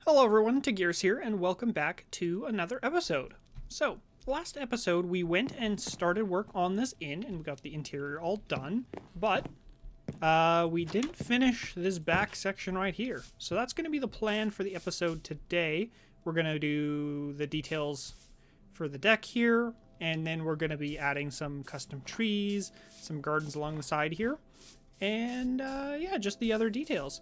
Hello everyone, Gears here, and welcome back to another episode. So, last episode we went and started work on this inn, and we got the interior all done, but we didn't finish this back section right here. So that's going to be the plan for the episode today. We're going to do the details for the deck here, and then we're going to be adding some custom trees, some gardens along the side here, and yeah, just the other details.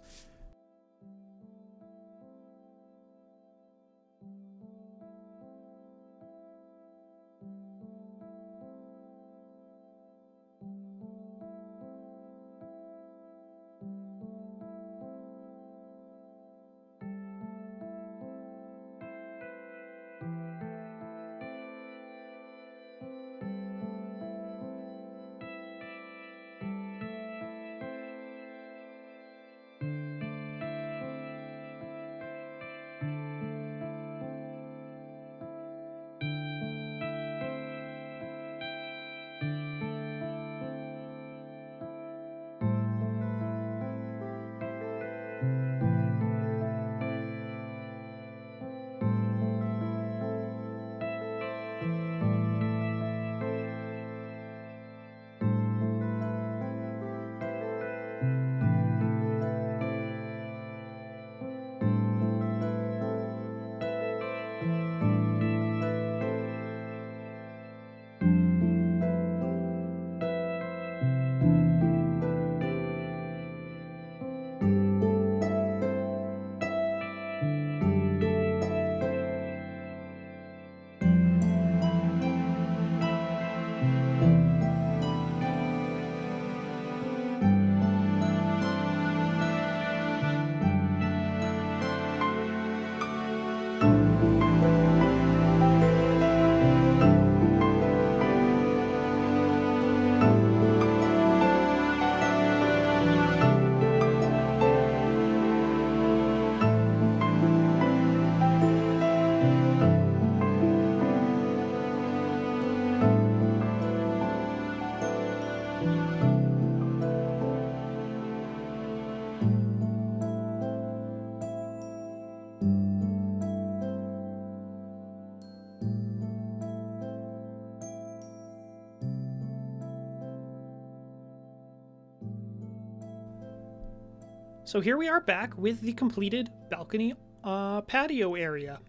So here we are back with the completed balcony patio area.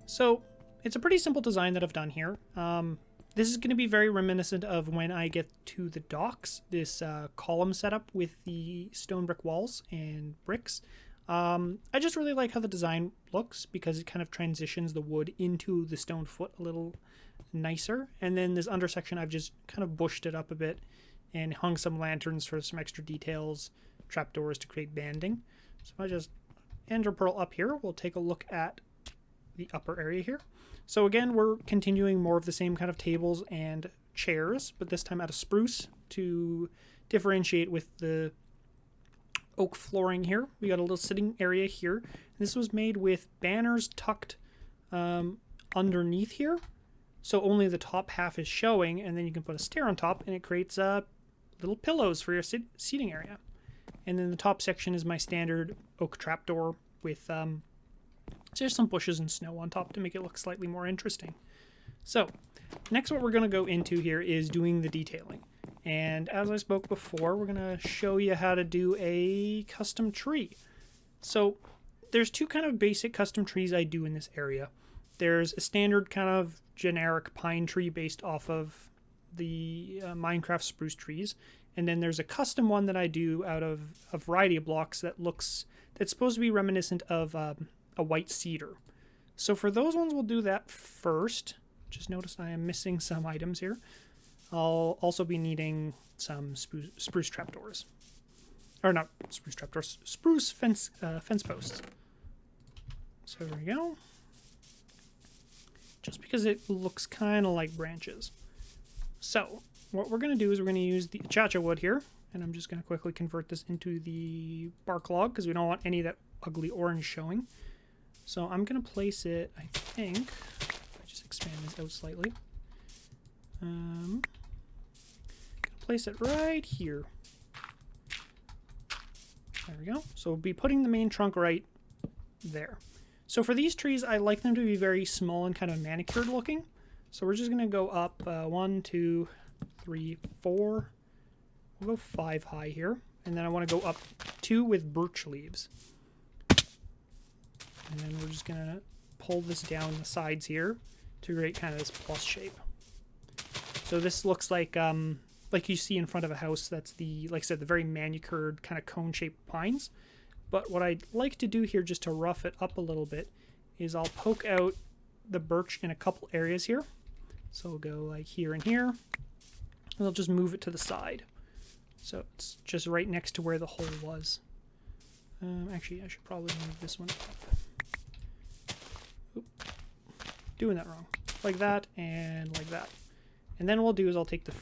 So it's a pretty simple design that I've done here. This is going to be very reminiscent of when I get to the docks, this column setup with the stone brick walls and bricks. I just really like how the design looks because it kind of transitions the wood into the stone foot a little nicer. And then this undersection, I've just kind of bushed it up a bit and hung some lanterns for some extra details, trapdoors to create banding. So if I just ender pearl up here, we'll take a look at the upper area here. So again, we're continuing more of the same kind of tables and chairs, but this time out of spruce to differentiate with the oak flooring here. We got a little sitting area here. This was made with banners tucked underneath here, so only the top half is showing, and then you can put a stair on top and it creates little pillows for your seating area. And then the top section is my standard oak trapdoor with just some bushes and snow on top to make it look slightly more interesting. So next what we're going to go into here is doing the detailing. And as I spoke before, we're going to show you how to do a custom tree. So there's two kind of basic custom trees I do in this area. There's a standard kind of generic pine tree based off of the Minecraft spruce trees. And then there's a custom one that I do out of a variety of blocks that's supposed to be reminiscent of a white cedar. So for those ones, we'll do that first. Just notice I am missing some items here. I'll also be needing some spruce trapdoors. Or not spruce trapdoors, spruce fence posts. So there we go. Just because it looks kind of like branches. So what we're going to do is we're going to use the achacha wood here, and I'm just going to quickly convert this into the bark log because we don't want any of that ugly orange showing. So I'm going to place it, I think, if I just expand this out slightly, place it right here. There we go. So we'll be putting the main trunk right there. So for these trees, I like them to be very small and kind of manicured looking. So we're just going to go up 1, 2, 3, 4. We'll go 5 high here. And then I want to go up 2 with birch leaves. And then we're just going to pull this down the sides here to create kind of this plus shape. So this looks like you see in front of a house. That's the, like I said, the very manicured kind of cone-shaped pines. But what I'd like to do here, just to rough it up a little bit, is I'll poke out the birch in a couple areas here. So we'll go like here and here. And I'll just move it to the side. So it's just right next to where the hole was. Actually, I should probably move this one up. Oop. Doing that wrong. Like that and like that. And then what I'll do is I'll take the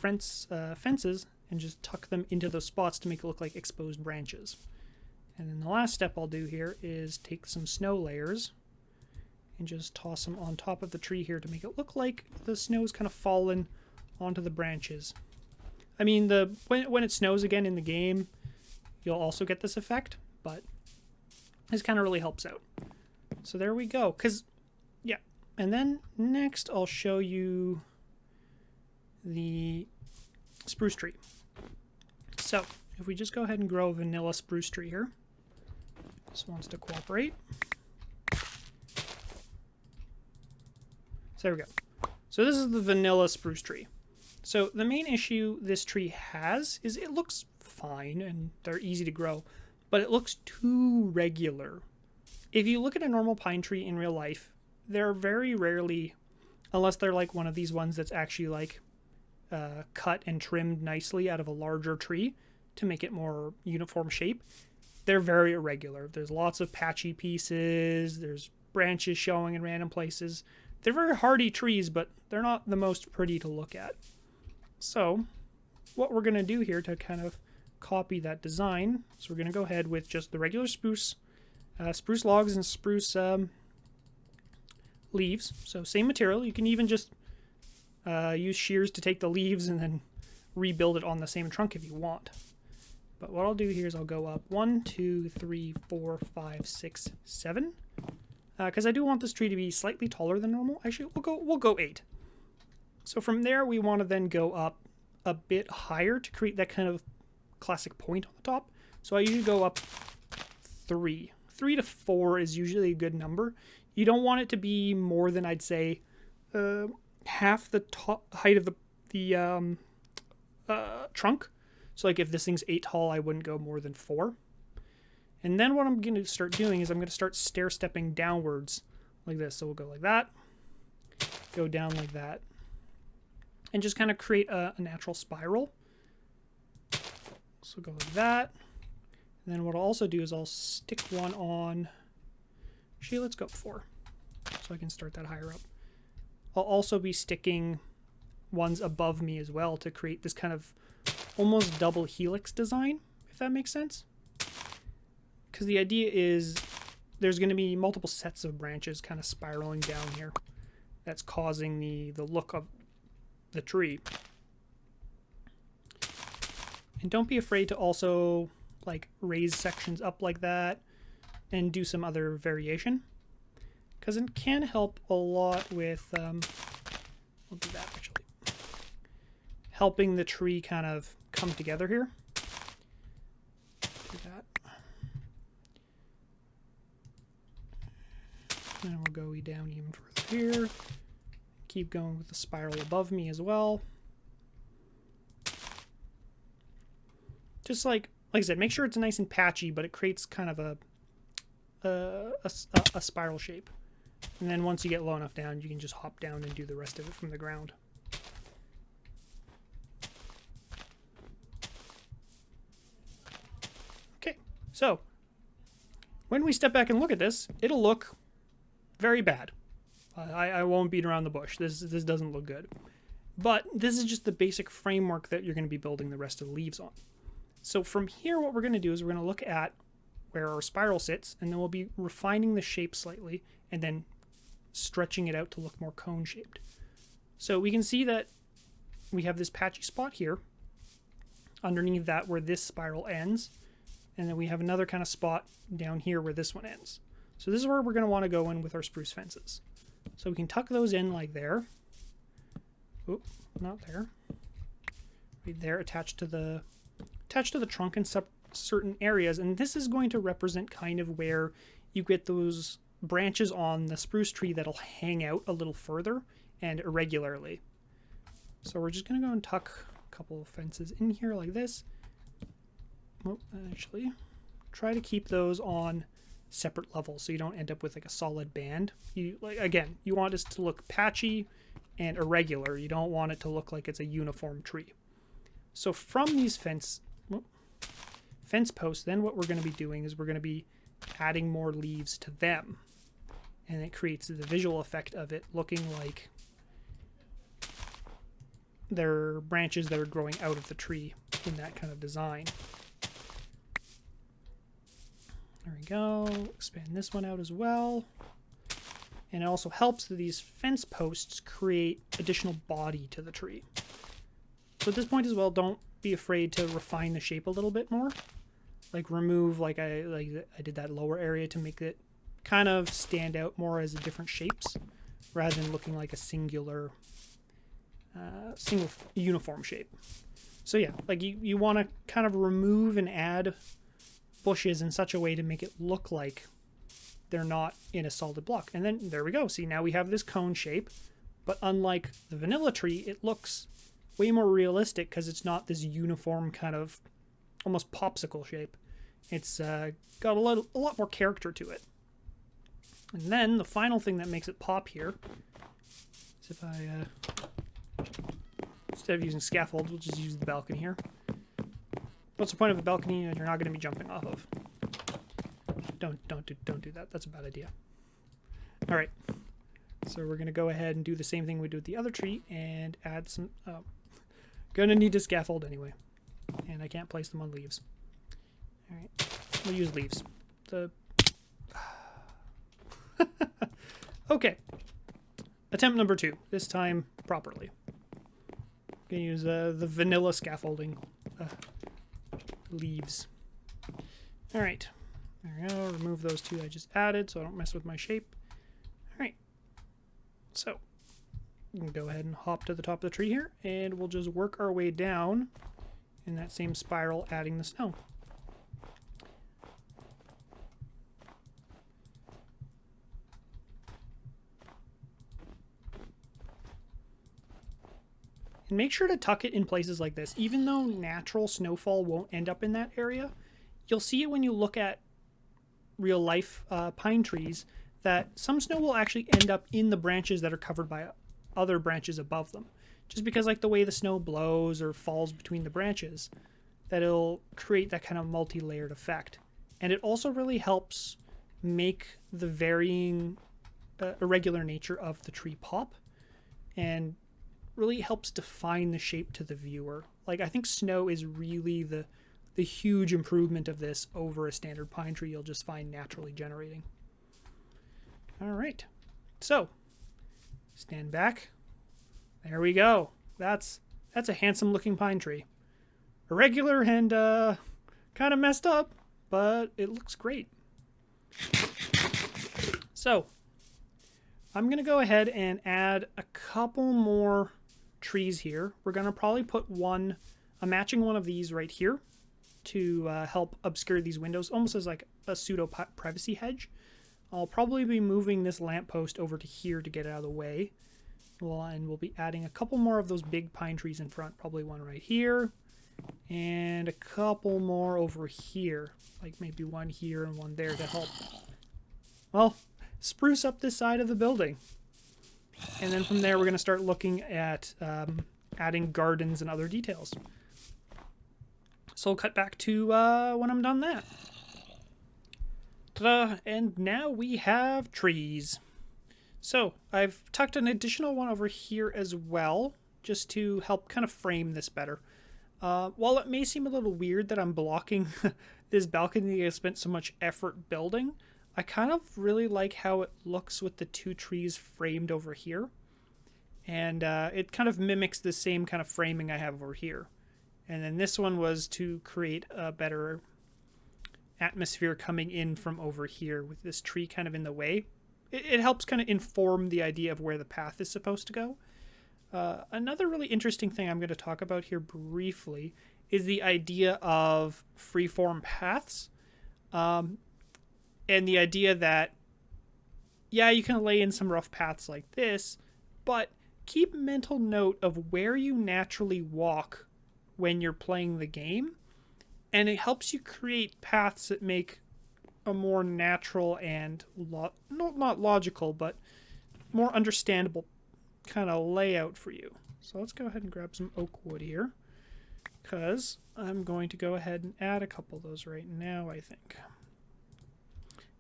fences and just tuck them into those spots to make it look like exposed branches. And then the last step I'll do here is take some snow layers and just toss them on top of the tree here to make it look like the snow's kind of fallen onto the branches. I mean, when it snows again in the game, you'll also get this effect, but this kind of really helps out. So there we go. Yeah. And then next I'll show you the spruce tree. So if we just go ahead and grow a vanilla spruce tree here. This wants to cooperate. So there we go. So this is the vanilla spruce tree. So the main issue this tree has is it looks fine and they're easy to grow, but it looks too regular. If you look at a normal pine tree in real life, they're very rarely, unless they're like one of these ones that's actually like cut and trimmed nicely out of a larger tree to make it more uniform shape, they're very irregular. There's lots of patchy pieces, there's branches showing in random places. They're very hardy trees, but they're not the most pretty to look at. So what we're going to do here to kind of copy that design, so we're going to go ahead with just the regular spruce logs and spruce leaves. So same material. You can even just use shears to take the leaves and then rebuild it on the same trunk if you want. But what I'll do here is I'll go up 1, 2, 3, 4, 5, 6, 7. Because I do want this tree to be slightly taller than normal. Actually, we'll go 8. So from there, we want to then go up a bit higher to create that kind of classic point on the top. So I usually go up 3. 3 to 4 is usually a good number. You don't want it to be more than, I'd say, half the height of the trunk. So like if this thing's 8 tall, I wouldn't go more than 4. And then what I'm going to start doing is I'm going to start stair-stepping downwards like this. So we'll go like that, go down like that, and just kind of create a natural spiral. So go like that. And then what I'll also do is I'll stick one on, actually let's go 4, so I can start that higher up. I'll also be sticking ones above me as well to create this kind of almost double helix design, if that makes sense. Because the idea is there's going to be multiple sets of branches kind of spiraling down here. That's causing the look of the tree. And don't be afraid to also like raise sections up like that and do some other variation. Because it can help a lot with, we'll do that actually, helping the tree kind of come together here. Do that. And we'll go down even further here. Keep going with the spiral above me as well. Just like I said, make sure it's nice and patchy, but it creates kind of a spiral shape. And then once you get low enough down, you can just hop down and do the rest of it from the ground. Okay, so when we step back and look at this, it'll look very bad. I won't beat around the bush. This doesn't look good. But this is just the basic framework that you're going to be building the rest of the leaves on. So from here, what we're going to do is we're going to look at where our spiral sits, and then we'll be refining the shape slightly and then stretching it out to look more cone-shaped. So we can see that we have this patchy spot here underneath that where this spiral ends, and then we have another kind of spot down here where this one ends. So this is where we're going to want to go in with our spruce fences. So we can tuck those in like there. Oop, not there. Right there, attached to the trunk in certain areas, and this is going to represent kind of where you get those branches on the spruce tree that'll hang out a little further and irregularly. So we're just going to go and tuck a couple of fences in here like this. Well, actually, try to keep those on separate levels so you don't end up with like a solid band. You again, you want this to look patchy and irregular. You don't want it to look like it's a uniform tree. So from these fence posts, then what we're going to be doing is we're going to be adding more leaves to them. And it creates the visual effect of it looking like they're branches that are growing out of the tree in that kind of design. There we go. Expand this one out as well. And it also helps that these fence posts create additional body to the tree. So at this point as well, don't be afraid to refine the shape a little bit more. Like remove, like I did that lower area to make it kind of stand out more as different shapes, rather than looking like a single uniform shape. So yeah, like you want to kind of remove and add bushes in such a way to make it look like they're not in a solid block. And then there we go. See, now we have this cone shape, but unlike the vanilla tree, it looks way more realistic because it's not this uniform kind of almost popsicle shape. It's got a lot more character to it. And then the final thing that makes it pop here is if I, instead of using scaffold, we'll just use the balcony here. What's the point of a balcony that you're not going to be jumping off of? Don't do that. That's a bad idea. All right. So we're going to go ahead and do the same thing we did with the other tree and add some... going to need a scaffold anyway. And I can't place them on leaves. All right. We'll use leaves. Okay. Attempt number 2. This time properly. Going to use the vanilla scaffolding leaves. All right. There we go. Remove those 2 I just added so I don't mess with my shape. All right. So we can go ahead and hop to the top of the tree here, and we'll just work our way down in that same spiral, adding the snow. And make sure to tuck it in places like this. Even though natural snowfall won't end up in that area, you'll see it when you look at real life pine trees that some snow will actually end up in the branches that are covered by other branches above them. Just because like the way the snow blows or falls between the branches, that it'll create that kind of multi-layered effect. And it also really helps make the varying irregular nature of the tree pop, and really helps define the shape to the viewer. Like, I think snow is really the huge improvement of this over a standard pine tree you'll just find naturally generating. All right, so stand back. There we go. That's a handsome looking pine tree. Irregular and kind of messed up, but it looks great. So I'm gonna go ahead and add a couple more trees here. We're gonna probably put a matching one of these right here to help obscure these windows, almost as like a pseudo privacy hedge. I'll probably be moving this lamppost over to here to get it out of the way. And we'll be adding a couple more of those big pine trees in front, probably one right here, and a couple more over here, like maybe one here and one there to help, well, spruce up this side of the building. And then from there, we're going to start looking at adding gardens and other details. So I'll cut back to when I'm done that. Ta-da! And now we have trees. So I've tucked an additional one over here as well, just to help kind of frame this better. While it may seem a little weird that I'm blocking this balcony I spent so much effort building, I kind of really like how it looks with the 2 trees framed over here. And it kind of mimics the same kind of framing I have over here. And then this one was to create a better atmosphere coming in from over here with this tree kind of in the way. It helps kind of inform the idea of where the path is supposed to go. Another really interesting thing I'm going to talk about here briefly is the idea of freeform paths. And the idea that, yeah, you can lay in some rough paths like this, but keep mental note of where you naturally walk when you're playing the game. And it helps you create paths that make a more natural and, not logical, but more understandable kind of layout for you. So let's go ahead and grab some oak wood here, because I'm going to go ahead and add a couple of those right now, I think,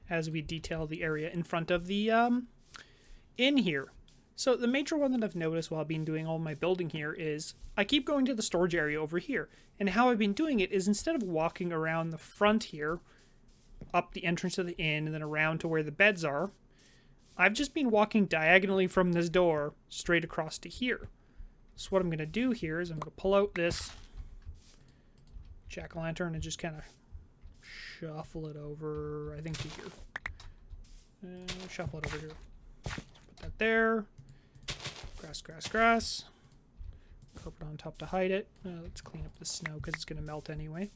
as we detail the area in front of the inn here. So the major one that I've noticed while I've been doing all my building here is I keep going to the storage area over here. And how I've been doing it is, instead of walking around the front here, up the entrance of the inn, and then around to where the beds are, I've just been walking diagonally from this door straight across to here. So what I'm going to do here is I'm going to pull out this jack-o'-lantern and just kind of shuffle it over, I think, to here. Shuffle it over here. Put that there. Grass, grass, grass. Carpet on top to hide it. Let's clean up the snow because it's going to melt anyway.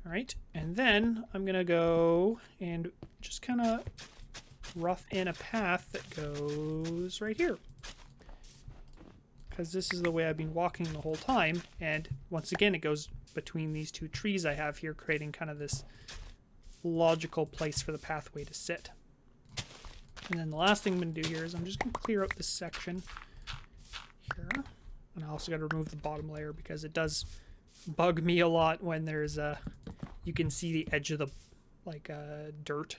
All right, and then I'm going to go and just kind of rough in a path that goes right here, because this is the way I've been walking the whole time. And once again, it goes between these two trees I have here, creating kind of this logical place for the pathway to sit. And then the last thing I'm going to do here is I'm just going to clear out this section here. And I also got to remove the bottom layer, because it does bug me a lot when there's you can see the edge of the dirt,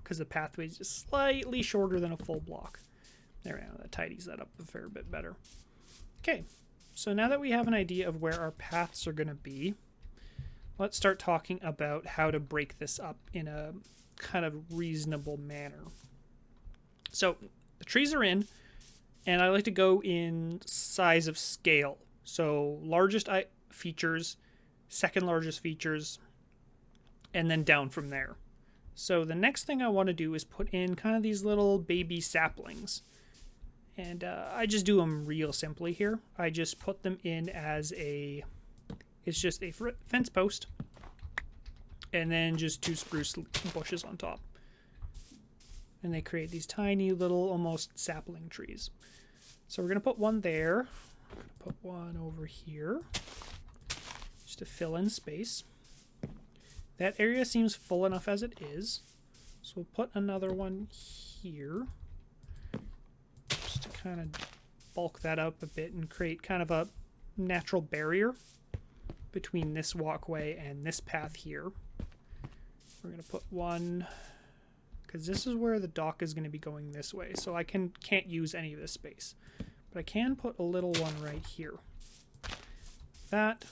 because the pathway is just slightly shorter than a full block. There we go. That tidies that up a fair bit better. Okay, so now that we have an idea of where our paths are going to be, let's start talking about how to break this up in a kind of reasonable manner. So the trees are in, and I like to go in size of scale. So largest features, second largest features, and then down from there. So the next thing I want to do is put in kind of these little baby saplings. And I just do them real simply here. I just put them in as it's just a fence post, and then just 2 spruce bushes on top. And they create these tiny little almost sapling trees. So we're going to put one there. I'm going to put one over here just to fill in space. That area seems full enough as it is. So we'll put another one here just to kind of bulk that up a bit and create kind of a natural barrier between this walkway and this path here. We're going to put one, because this is where the dock is going to be going this way, so I can't use any of this space. But I can put a little one right here. That,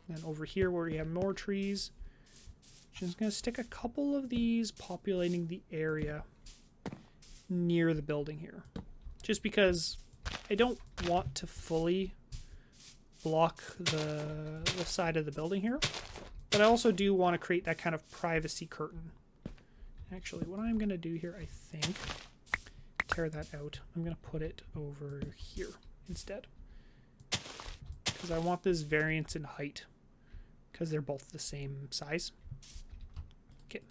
and over here where we have more trees, just going to stick a couple of these populating the area near the building here. Just because I don't want to fully block the side of the building here, but I also do want to create that kind of privacy curtain. Actually, what I'm going to do here, I think, tear that out. I'm going to put it over here instead, because I want this variance in height, because they're both the same size. Okay.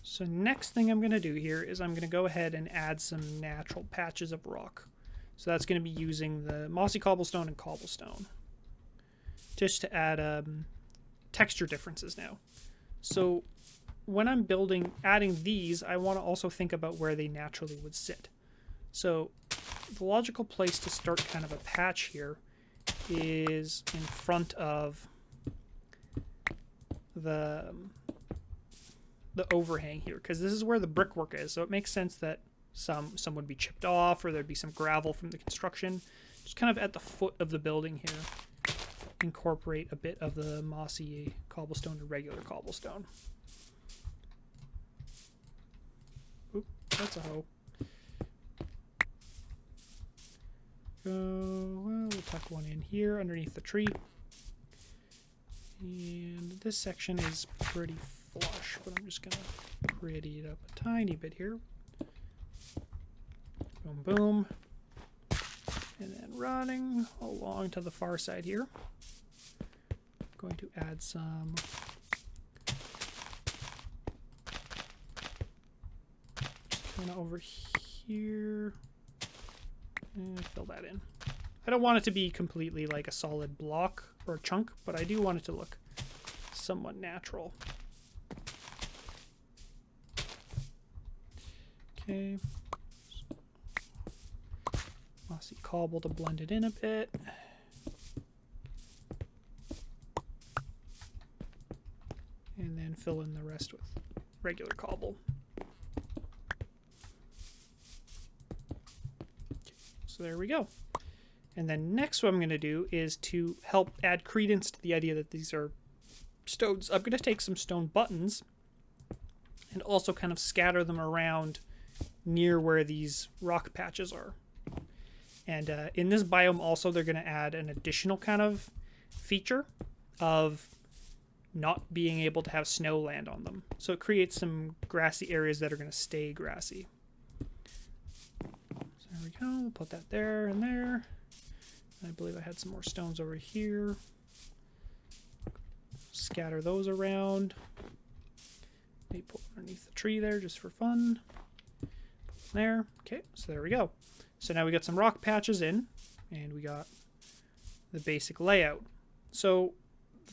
So next thing I'm going to do here is I'm going to go ahead and add some natural patches of rock. So that's going to be using the mossy cobblestone and cobblestone, just to add texture differences now. So when I'm adding these, I want to also think about where they naturally would sit. So the logical place to start kind of a patch here is in front of the overhang here, because this is where the brickwork is. So it makes sense that some would be chipped off, or there'd be some gravel from the construction. Just kind of at the foot of the building here, incorporate a bit of the mossy cobblestone to regular cobblestone. Oop, that's a hoe. Well, we'll tuck one in here underneath the tree. And this section is pretty flush, but I'm just going to pretty it up a tiny bit here. Boom, boom. And then running along to the far side here. I'm going to add some kind of over here and fill that in. I don't want it to be completely like a solid block or a chunk, but I do want it to look somewhat natural. Okay. Mossy cobble to blend it in a bit. And then fill in the rest with regular cobble. So there we go. And then next what I'm going to do is to help add credence to the idea that these are stones. I'm going to take some stone buttons and also kind of scatter them around near where these rock patches are. And in this biome also they're going to add an additional kind of feature of not being able to have snow land on them. So it creates some grassy areas that are going to stay grassy. So there we go. We'll put that there and there. I believe I had some more stones over here. Scatter those around. Maybe put underneath the tree there just for fun. Put them there. Okay, so there we go. So now we got some rock patches in, and we got the basic layout. So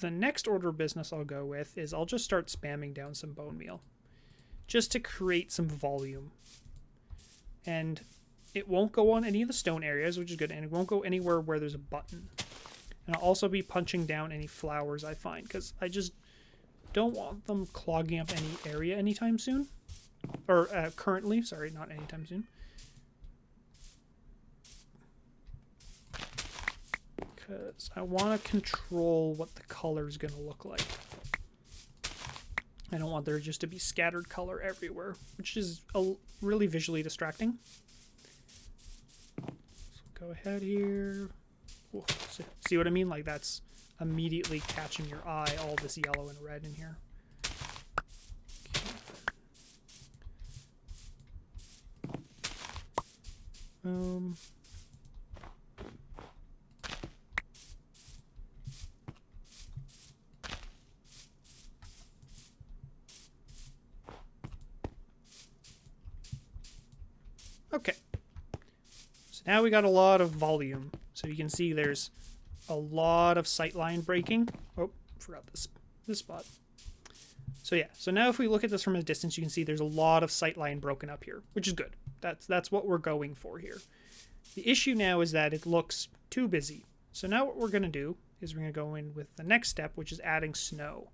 the next order of business I'll go with is I'll just start spamming down some bone meal just to create some volume. And it won't go on any of the stone areas, which is good, and it won't go anywhere where there's a button. And I'll also be punching down any flowers I find, because I just don't want them clogging up any area anytime soon. Or currently, sorry, not anytime soon. Because I want to control what the color is going to look like. I don't want there just to be scattered color everywhere, which is really visually distracting. So go ahead here. Whoa, see what I mean? Like that's immediately catching your eye, all this yellow and red in here. Okay. Okay, so now we got a lot of volume. So you can see there's a lot of sightline breaking. Oh, forgot this spot. So yeah, so now if we look at this from a distance, you can see there's a lot of sightline broken up here, which is good. That's what we're going for here. The issue now is that it looks too busy. So now what we're going to do is we're going to go in with the next step, which is adding snow.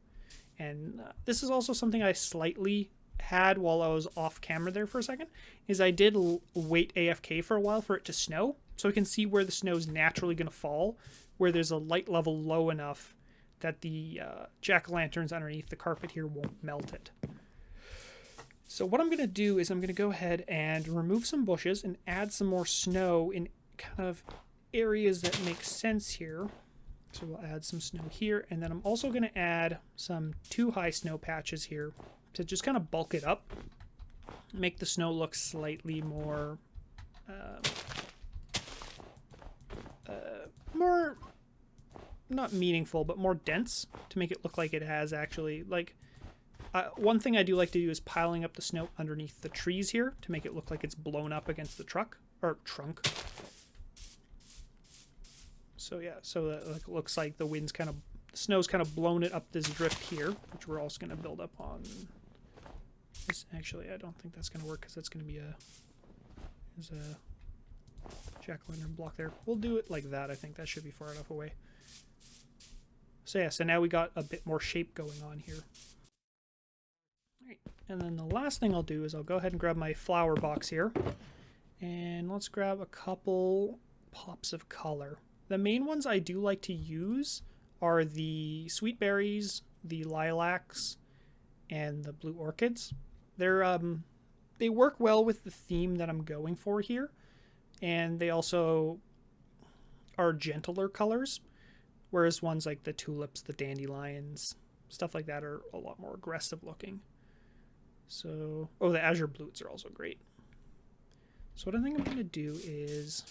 And this is also something I slightly had while I was off camera there for a second, is I did wait AFK for a while for it to snow, so we can see where the snow is naturally going to fall, where there's a light level low enough that the jack-o'-lanterns underneath the carpet here won't melt it. So what I'm going to do is I'm going to go ahead and remove some bushes and add some more snow in kind of areas that make sense here. So we'll add some snow here, and then I'm also going to add some 2 high snow patches here to just kind of bulk it up, make the snow look slightly more, more, not meaningful, but more dense, to make it look like it has actually, like, one thing I do like to do is piling up the snow underneath the trees here to make it look like it's blown up against the trunk. So yeah, so that like, looks like the wind's kind of, the snow's kind of blown it up this drift here, which we're also going to build up on this. Actually, I don't think that's going to work because that's going to be there's a jack-o'-lantern block there. We'll do it like that. I think that should be far enough away. So yeah, so now we got a bit more shape going on here. All right, and then the last thing I'll do is I'll go ahead and grab my flower box here, and let's grab a couple pops of color. The main ones I do like to use are the sweet berries, the lilacs, and the blue orchids. They work well with the theme that I'm going for here, and they also are gentler colors, whereas ones like the tulips, the dandelions, stuff like that are a lot more aggressive looking. So, oh, the azure blutes are also great. So what I think I'm going to do is,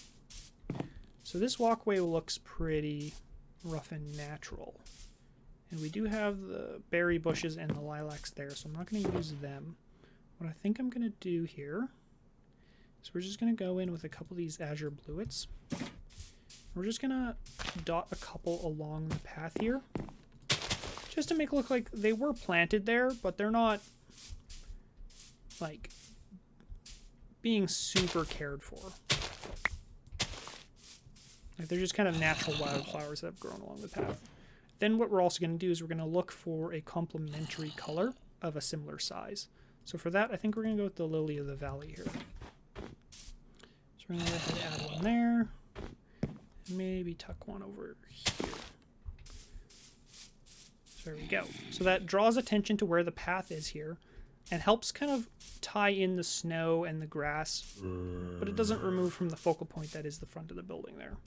so this walkway looks pretty rough and natural. And we do have the berry bushes and the lilacs there, so I'm not going to use them. What I think I'm going to do here is we're just going to go in with a couple of these azure bluets. We're just going to dot a couple along the path here, just to make it look like they were planted there, but they're not, like, being super cared for. Like, they're just kind of natural wildflowers that have grown along the path. Then what we're also going to do is we're going to look for a complementary color of a similar size. So for that, I think we're going to go with the lily of the valley here. So we're going to go ahead and add one there. Maybe tuck one over here. So there we go. So that draws attention to where the path is here and helps kind of tie in the snow and the grass, but it doesn't remove from the focal point that is the front of the building there.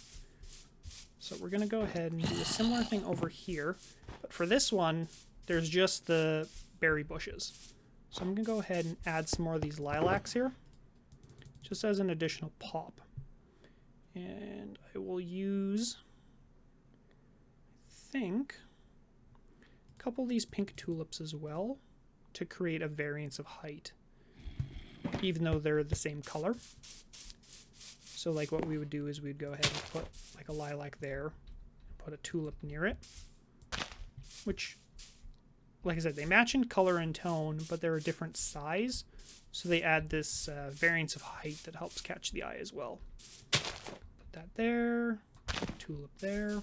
So we're going to go ahead and do a similar thing over here, but for this one, there's just the berry bushes. So I'm going to go ahead and add some more of these lilacs here, just as an additional pop. And I will use, I think, a couple of these pink tulips as well to create a variance of height, even though they're the same color. So like what we would do is we'd go ahead and put like a lilac there, put a tulip near it, which, like I said, they match in color and tone, but they're a different size. So they add this variance of height that helps catch the eye as well. Put that there, tulip there.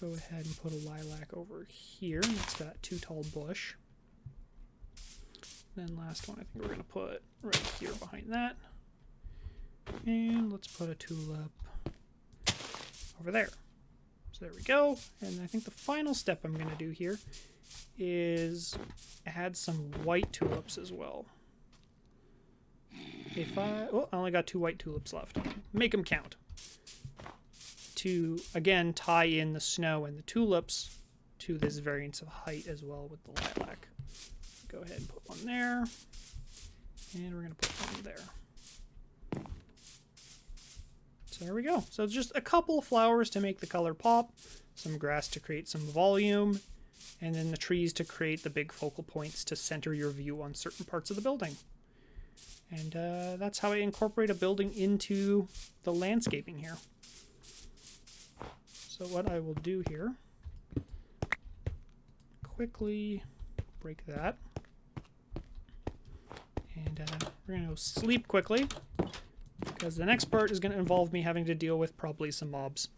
Go ahead and put a lilac over here next to that too tall bush. Then last one I think we're going to put right here behind that. And let's put a tulip over there. So there we go. And I think the final step I'm going to do here is add some white tulips as well. I only got 2 white tulips left. Make them count. To, again, tie in the snow and the tulips to this variance of height as well with the lilac. Go ahead and put one there. And we're going to put one there. So there we go. So it's just a couple of flowers to make the color pop, some grass to create some volume, and then the trees to create the big focal points to center your view on certain parts of the building. And that's how I incorporate a building into the landscaping here. So what I will do here, quickly break that. And we're going to go sleep quickly, because the next part is going to involve me having to deal with probably some mobs.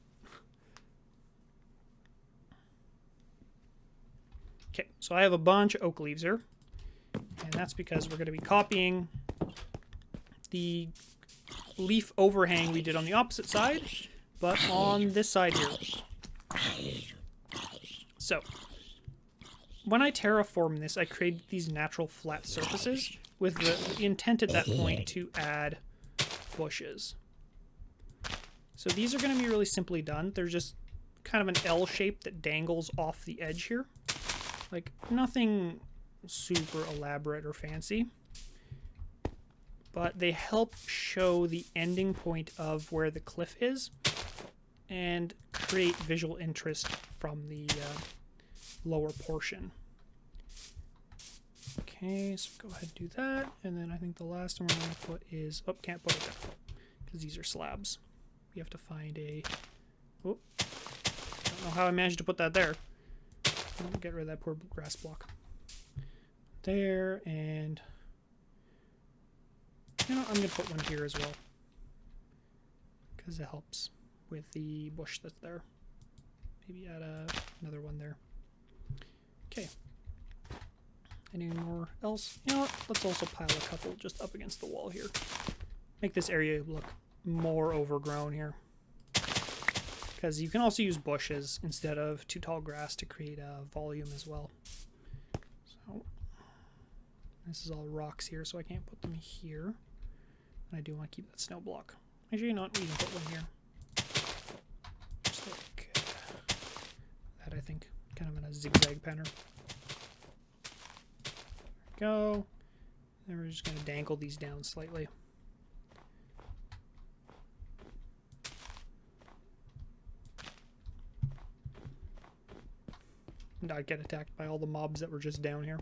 Okay, so I have a bunch of oak leaves here, and that's because we're going to be copying the leaf overhang we did on the opposite side, but on this side here. So, when I terraform this, I create these natural flat surfaces with the intent at that point to add bushes. So these are going to be really simply done. They're just kind of an L shape that dangles off the edge here. Like, nothing super elaborate or fancy. But they help show the ending point of where the cliff is and create visual interest from the lower portion. Okay, so go ahead and do that. And then I think the last one we're going to put is... Oh, can't put it there, because these are slabs. We have to find a... Oh, don't know how I managed to put that there. I'll get rid of that poor grass block. There, and... You know, I'm going to put one here as well, because it helps with the bush that's there. Maybe add another one there. Okay. Any more else? You know what? Let's also pile a couple just up against the wall here. Make this area look more overgrown here. Because you can also use bushes instead of too tall grass to create a volume as well. So, this is all rocks here, so I can't put them here. And I do want to keep that snow block. Actually, you know what? We can put one here. Just like that, I think. kind of in a zigzag pattern. Go. Then we're just going to dangle these down slightly. Not get attacked by all the mobs that were just down here.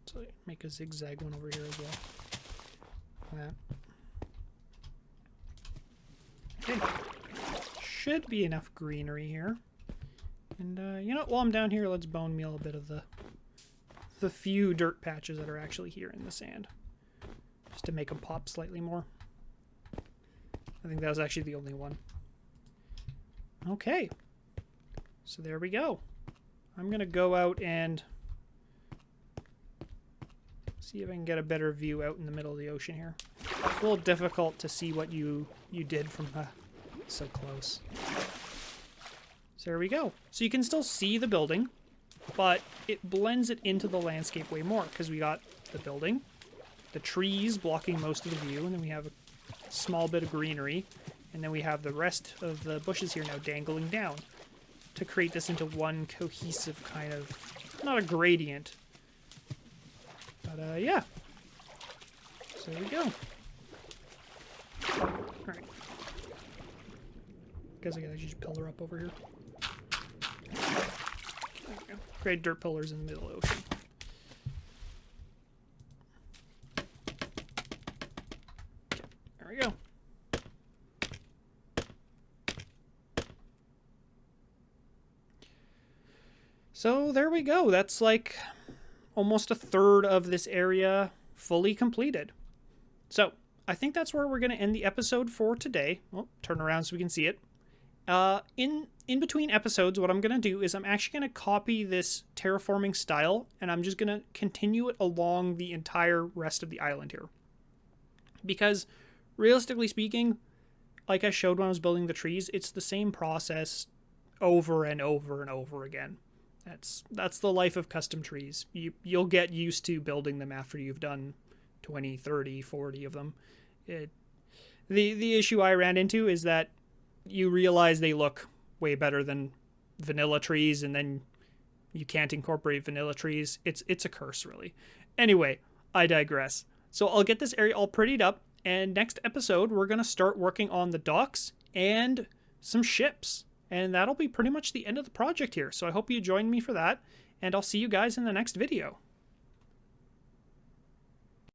So make a zigzag one over here as well. Like that. Okay. Should be enough greenery here. And you know what, while I'm down here, let's bone meal a bit of the few dirt patches that are actually here in the sand, just to make them pop slightly more. I think that was actually the only one. Okay, so there we go. I'm gonna go out and see if I can get a better view out in the middle of the ocean here. It's a little difficult to see what you did from so close. So there we go. So you can still see the building, but it blends it into the landscape way more, because we got the building, the trees blocking most of the view, and then we have a small bit of greenery, and then we have the rest of the bushes here now dangling down to create this into one cohesive kind of, not a gradient, but yeah. So there we go. Alright. Guess I gotta just pillar up over here. There we go. Great dirt pillars in the middle of the ocean. There we go. So there we go. That's like almost a third of this area fully completed. So I think that's where we're going to end the episode for today. Well, turn around so we can see it. In between episodes, what I'm going to do is I'm actually going to copy this terraforming style, and I'm just going to continue it along the entire rest of the island here. Because, realistically speaking, like I showed when I was building the trees, it's the same process over and over and over again. That's the life of custom trees. You'll get used to building them after you've done 20, 30, 40 of them. The issue I ran into is that you realize they look way better than vanilla trees, and then you can't incorporate vanilla trees. It's a curse, really. Anyway, I digress. So I'll get this area all prettied up, and next episode we're going to start working on the docks and some ships. And that'll be pretty much the end of the project here. So I hope you join me for that, and I'll see you guys in the next video.